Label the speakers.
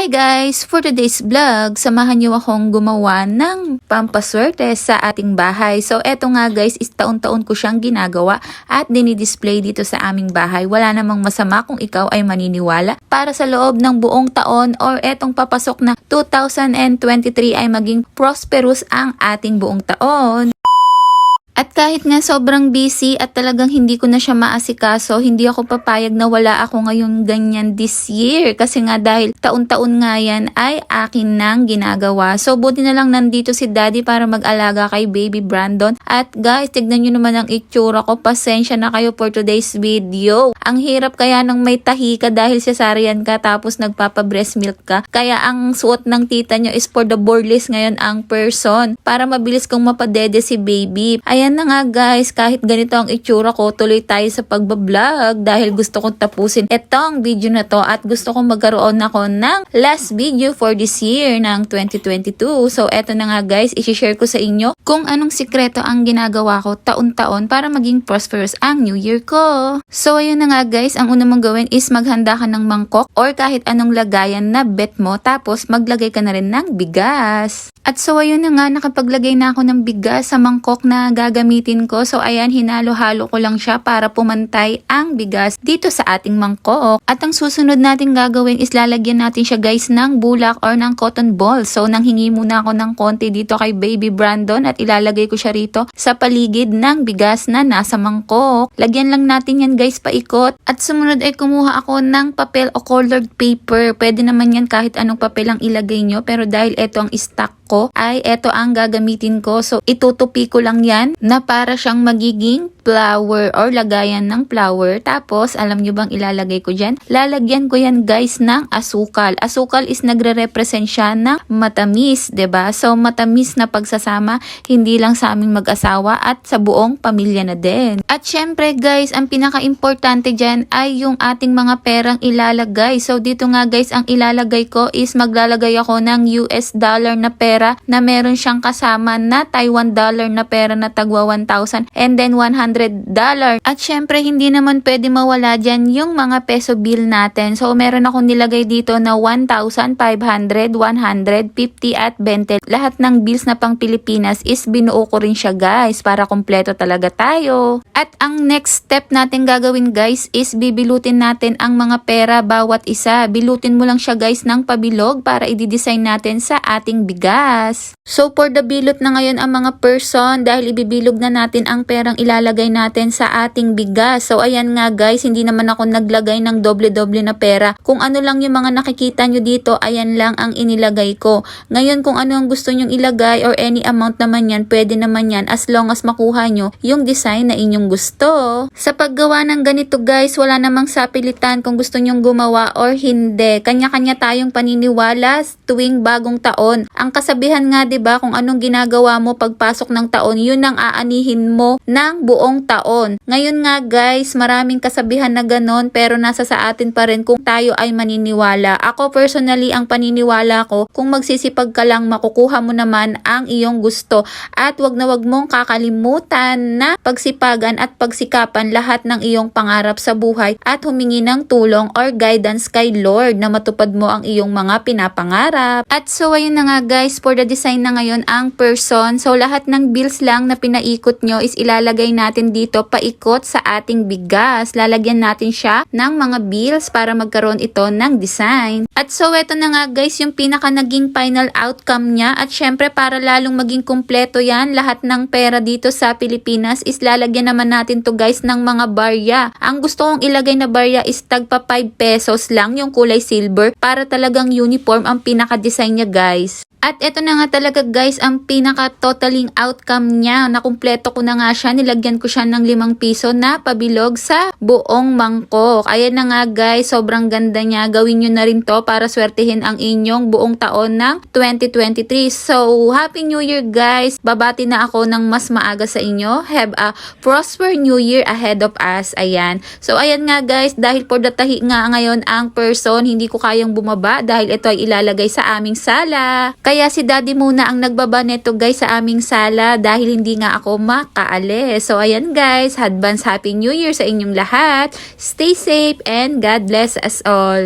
Speaker 1: Hi guys! For today's vlog, samahan niyo akong gumawa ng pampaswerte sa ating bahay. So eto nga guys, is taon-taon ko siyang ginagawa at dinidisplay dito sa aming bahay. Wala namang masama kung ikaw ay maniniwala. Para sa loob ng buong taon or etong papasok na 2023 ay maging prosperous ang ating buong taon. At kahit nga sobrang busy at talagang hindi ko na siya maasikaso, hindi ako papayag na wala ako ngayong ganyan this year. Kasi nga dahil taon-taon nga yan ay akin nang ginagawa. So buti na lang nandito si Daddy para mag-alaga kay Baby Brandon. At guys, tignan nyo naman ang itsura ko. Pasensya na kayo for today's video. Ang hirap kaya nang may tahi ka dahil cesarean ka tapos nagpapa-breast milk ka. Kaya ang suot ng tita nyo is for the borderless ngayon ang person. Para mabilis kong mapadede si baby. Ayan na nga guys, kahit ganito ang itsura ko, tuloy tayo sa pagbablog dahil gusto kong tapusin itong video na to at gusto kong magkaroon ako ng last video for this year ng 2022. So eto na nga guys, isi-share ko sa inyo kung anong sikreto ang ginagawa ko taon-taon para maging prosperous ang New Year ko. So ayun na nga guys, ang una mong gawin is maghanda ka ng mangkok or kahit anong lagayan na bet mo, tapos maglagay ka na rin ng bigas. At so ayun na nga, nakapaglagay na ako ng bigas sa mangkok na gagamitin ko. So ayan, hinalo-halo ko lang siya para pumantay ang bigas dito sa ating mangkok. At ang susunod natin gagawin is lalagyan natin siya guys ng bulak or ng cotton ball. So nanghingi muna ako ng konti dito kay Baby Brandon at ilalagay ko siya rito sa paligid ng bigas na nasa mangkok. Lagyan lang natin yan guys paikot. At sumunod ay kumuha ako ng papel o colored paper. Pwede naman yan kahit anong papel ang ilagay nyo, pero dahil ito ang stock ko ay eto ang gagamitin ko. So itutupi ko lang yan na para siyang magiging flower or lagayan ng flower. Tapos alam nyo bang ilalagay ko dyan? Lalagyan ko yan guys ng asukal. Asukal is nagre-represent siya ng matamis, 'di ba? So matamis na pagsasama hindi lang sa aming mag-asawa at sa buong pamilya na din. At syempre guys, ang pinaka-importante dyan ay yung ating mga perang ilalagay. So dito nga guys, ang ilalagay ko is maglalagay ako ng US dollar na pera na meron siyang kasama na Taiwan dollar na pera na tagwa 1,000 and then $100. At syempre hindi naman pwede mawala dyan yung mga peso bill natin. So meron akong nilagay dito na 1,500, 100, 50 at 20. Lahat ng bills na pang Pilipinas is binuo ko rin siya guys para kompleto talaga tayo. At ang next step natin gagawin guys is bibilutin natin ang mga pera bawat isa. Bilutin mo lang siya guys ng pabilog para i-design natin sa ating bigas. So for the bilot na ngayon ang mga person, dahil ibibilog na natin ang perang ilalagay natin sa ating bigas. So ayan nga guys, hindi naman ako naglagay ng doble-doble na pera. Kung ano lang yung mga nakikita nyo dito, ayan lang ang inilagay ko. Ngayon kung ano ang gusto nyong ilagay or any amount naman yan, pwede naman yan as long as makuha nyo yung design na inyong gusto. Sa paggawa ng ganito guys, wala namang sapilitan kung gusto nyong gumawa or hindi. Kanya-kanya tayong paniniwala tuwing bagong taon. Ang kasabihan nga 'di ba, kung anong ginagawa mo pagpasok ng taon, yun ang aanihin mo ng buong taon. Ngayon nga guys, maraming kasabihan na ganon, pero nasa sa atin pa rin kung tayo ay maniniwala. Ako personally, ang paniniwala ko, kung magsisipag ka lang, makukuha mo naman ang iyong gusto. At wag na wag mong kakalimutan na pagsipagan at pagsikapan lahat ng iyong pangarap sa buhay at humingi ng tulong or guidance kay Lord na matupad mo ang iyong mga pinapangarap. At so ayun na nga guys, for the design na ngayon ang person. So lahat ng bills lang na pinaikot nyo is ilalagay natin dito paikot sa ating bigas. Lalagyan natin siya ng mga bills para magkaroon ito ng design. At so eto na nga guys, yung pinaka naging final outcome niya. At syempre para lalong maging kumpleto yan, lahat ng pera dito sa Pilipinas is lalagyan naman natin to guys ng mga barya. Ang gusto kong ilagay na barya is tagpa 5 pesos lang, yung kulay silver, para talagang uniform ang pinaka-design niya guys. At ito na nga talaga guys ang pinaka-totaling outcome niya. Nakumpleto ko na nga siya. Nilagyan ko siya ng 5 piso na pabilog sa buong mangkok. Ayan na nga guys, sobrang ganda niya. Gawin nyo na rin to para swertihin ang inyong buong taon ng 2023. So, Happy New Year guys! Babati na ako ng mas maaga sa inyo. Have a prosper New Year ahead of us. Ayan. So, ayan nga guys, dahil for the tahi nga ngayon ang person, hindi ko kayang bumaba dahil ito ay ilalagay sa aming sala. Kaya si Daddy muna ang nagbaba neto guys sa aming sala dahil hindi nga ako makaalis. So ayan guys, advance Happy New Year sa inyong lahat. Stay safe and God bless us all.